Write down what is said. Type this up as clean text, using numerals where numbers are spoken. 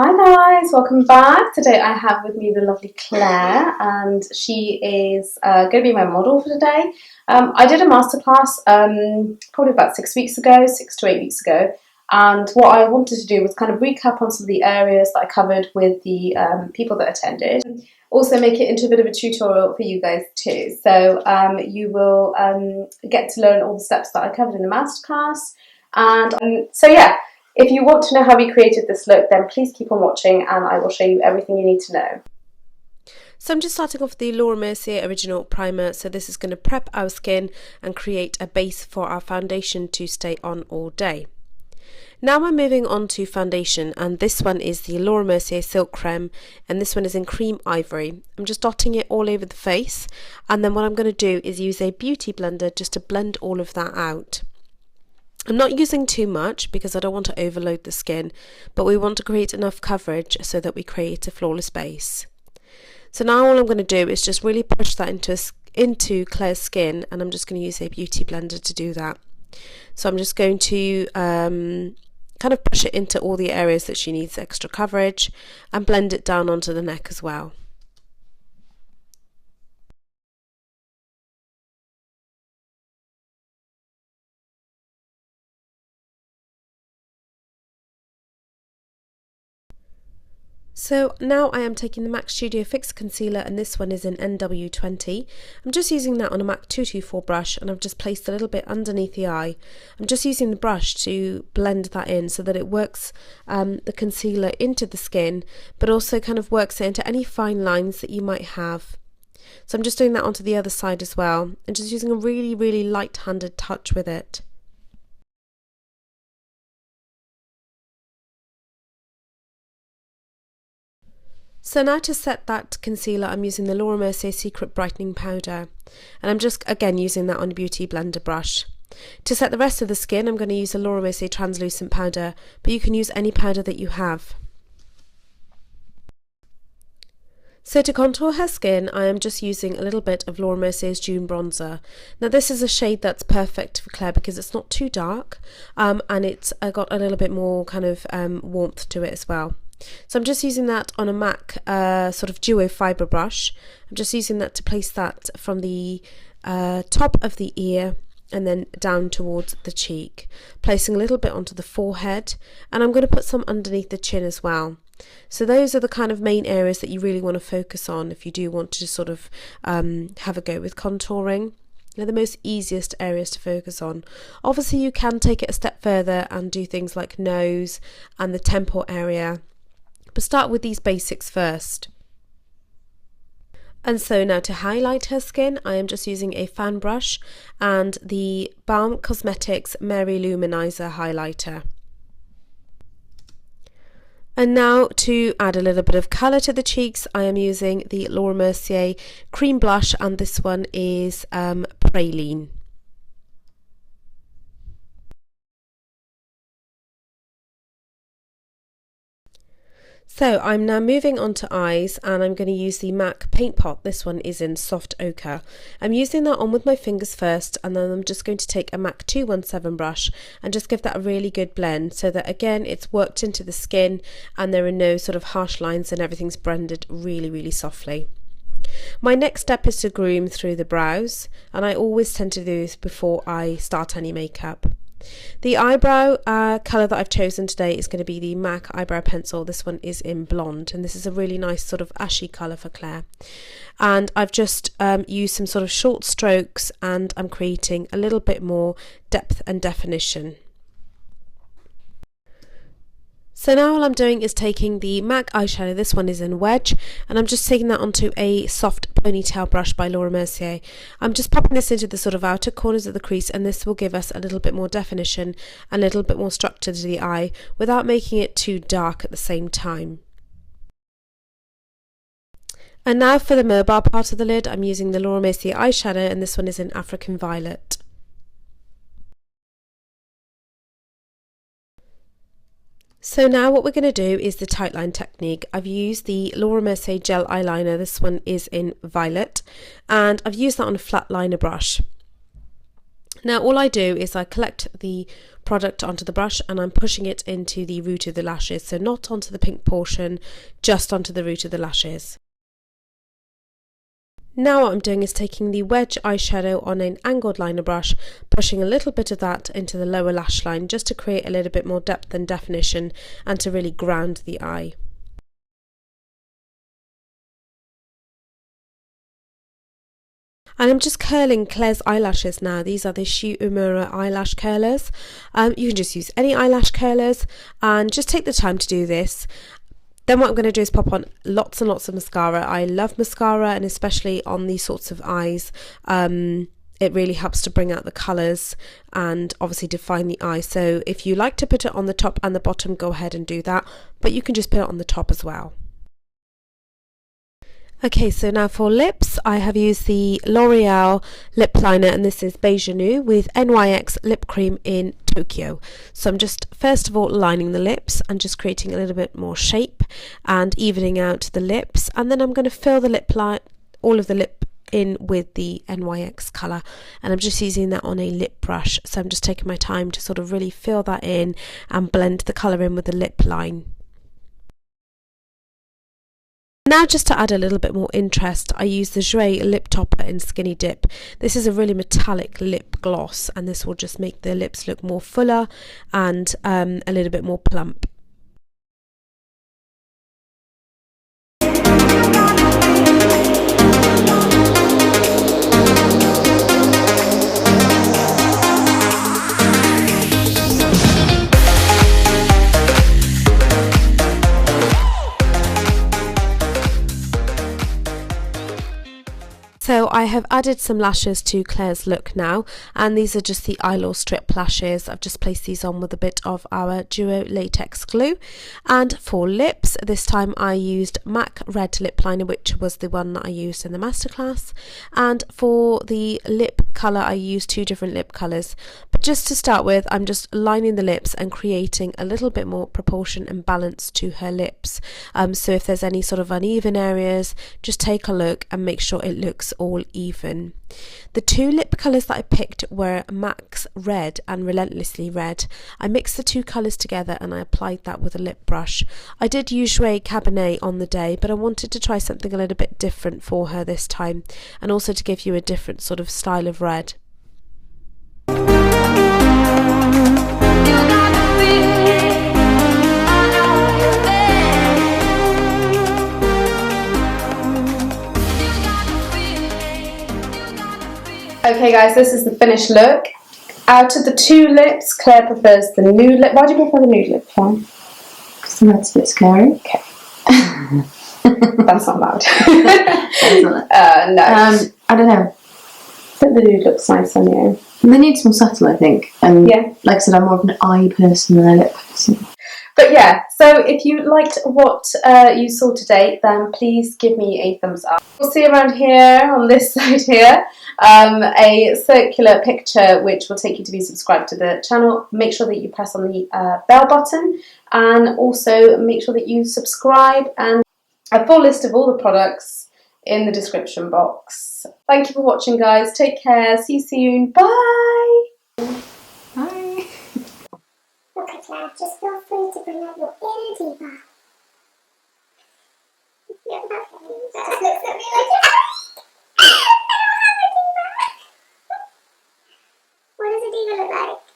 Hi guys, welcome back. Today I have with me the lovely Claire, and she is going to be my model for today. I did a masterclass probably about 6 to 8 weeks ago, and what I wanted to do was kind of recap on some of the areas that I covered with the people that attended. Also make it into a bit of a tutorial for you guys too. So you will get to learn all the steps that I covered in the masterclass. And so yeah. If you want to know how we created this look, then please keep on watching and I will show you everything you need to know. So I'm just starting off with the Laura Mercier Original Primer. So this is going to prep our skin and create a base for our foundation to stay on all day. Now I'm moving on to foundation, and this one is the Laura Mercier Silk Creme, and this one is in Cream Ivory. I'm just dotting it all over the face, and then what I'm going to do is use a beauty blender just to blend all of that out. I'm not using too much because I don't want to overload the skin, but we want to create enough coverage so that we create a flawless base. So now all I'm going to do is just really push that into Claire's skin, and I'm just going to use a beauty blender to do that. So I'm just going to kind of push it into all the areas that she needs extra coverage and blend it down onto the neck as well. So now I am taking the MAC Studio Fix Concealer, and this one is in NW20. I'm just using that on a MAC 224 brush, and I've just placed a little bit underneath the eye. I'm just using the brush to blend that in so that it works the concealer into the skin, but also kind of works it into any fine lines that you might have. So I'm just doing that onto the other side as well, and just using a really, really light-handed touch with it. So now to set that concealer, I'm using the Laura Mercier Secret Brightening Powder, and I'm just again using that on a beauty blender brush. To set the rest of the skin, I'm going to use a Laura Mercier Translucent Powder, but you can use any powder that you have. So to contour her skin, I am just using a little bit of Laura Mercier's June Bronzer. Now this is a shade that's perfect for Claire because it's not too dark, and it's got a little bit more kind of warmth to it as well. So I'm just using that on a MAC sort of duo fibre brush. I'm just using that to place that from the top of the ear and then down towards the cheek, placing a little bit onto the forehead, and I'm going to put some underneath the chin as well. So those are the kind of main areas that you really want to focus on if you do want to sort of have a go with contouring. They're the most easiest areas to focus on. Obviously you can take it a step further and do things like nose and the temple area, but start with these basics first. And so now to highlight her skin, I am just using a fan brush and the Balm Cosmetics Mary Luminizer highlighter. And now to add a little bit of colour to the cheeks, I am using the Laura Mercier Cream Blush, and this one is Praline. So I'm now moving on to eyes, and I'm going to use the MAC Paint Pot. This one is in Soft Ochre. I'm using that on with my fingers first, and then I'm just going to take a MAC 217 brush and just give that a really good blend so that again it's worked into the skin and there are no sort of harsh lines and everything's blended really, really softly. My next step is to groom through the brows, and I always tend to do this before I start any makeup. The eyebrow colour that I've chosen today is going to be the MAC Eyebrow Pencil. This one is in Blonde, and this is a really nice sort of ashy colour for Claire. And I've just used some sort of short strokes, and I'm creating a little bit more depth and definition. So now all I'm doing is taking the MAC eyeshadow, this one is in Wedge, and I'm just taking that onto a soft ponytail brush by Laura Mercier. I'm just popping this into the sort of outer corners of the crease, and this will give us a little bit more definition and a little bit more structure to the eye without making it too dark at the same time. And now for the mobile part of the lid, I'm using the Laura Mercier eyeshadow, and this one is in African Violet. So now what we're going to do is the tight line technique. I've used the Laura Mercier gel eyeliner, this one is in Violet, and I've used that on a flat liner brush. Now all I do is I collect the product onto the brush and I'm pushing it into the root of the lashes, so not onto the pink portion, just onto the root of the lashes. Now what I'm doing is taking the wedge eyeshadow on an angled liner brush, pushing a little bit of that into the lower lash line just to create a little bit more depth and definition and to really ground the eye. And I'm just curling Claire's eyelashes now. These are the Shu Uemura eyelash curlers. You can just use any eyelash curlers and just take the time to do this. Then what I'm going to do is pop on lots and lots of mascara. I love mascara, and especially on these sorts of eyes. It really helps to bring out the colours and obviously define the eye. So if you like to put it on the top and the bottom, go ahead and do that. But you can just put it on the top as well. Okay, so now for lips, I have used the L'Oreal lip liner, and this is Beige Nude with NYX lip cream in Tokyo. So I'm just first of all lining the lips and just creating a little bit more shape and evening out the lips, and then I'm going to fill the lip line, all of the lip in with the NYX colour, and I'm just using that on a lip brush. So I'm just taking my time to sort of really fill that in and blend the colour in with the lip line. Now just to add a little bit more interest, I use the Jouer lip topper in Skinny Dip. This is a really metallic lip gloss, and this will just make the lips look more fuller and a little bit more plump. So I have added some lashes to Claire's look now, and these are just the Eyelaw strip lashes. I've just placed these on with a bit of our Duo latex glue. And for lips, this time I used MAC red lip liner, which was the one that I used in the masterclass. And for the lip colour, I used two different lip colours. But just to start with, I'm just lining the lips and creating a little bit more proportion and balance to her lips. So if there's any sort of uneven areas, just take a look and make sure it looks all even. The two lip colours that I picked were Max Red and Relentlessly Red. I mixed the two colours together and I applied that with a lip brush. I did use Jouer Cabernet on the day, but I wanted to try something a little bit different for her this time, and also to give you a different sort of style of red. Okay guys, this is the finished look. Out of the two lips, Claire prefers the nude lip. Why do you prefer the nude lip, Claire? Because that's a bit scary. Okay. That's not loud. No. I don't know. I think the nude looks nice on you. The nude's more subtle, I think. And yeah. Like I said, I'm more of an eye person than a lip person. But yeah, so if you liked what you saw today, then please give me a thumbs up. We'll see around here, on this side here, a circular picture which will take you to be subscribed to the channel. Make sure that you press on the bell button, and also make sure that you subscribe, and a full list of all the products in the description box. Thank you for watching, guys. Take care. See you soon. Bye. Bye. Look at Claire, just feel free to bring out your inner diva. Yeah, that just looks at me like, I don't have a diva. What does a diva look like?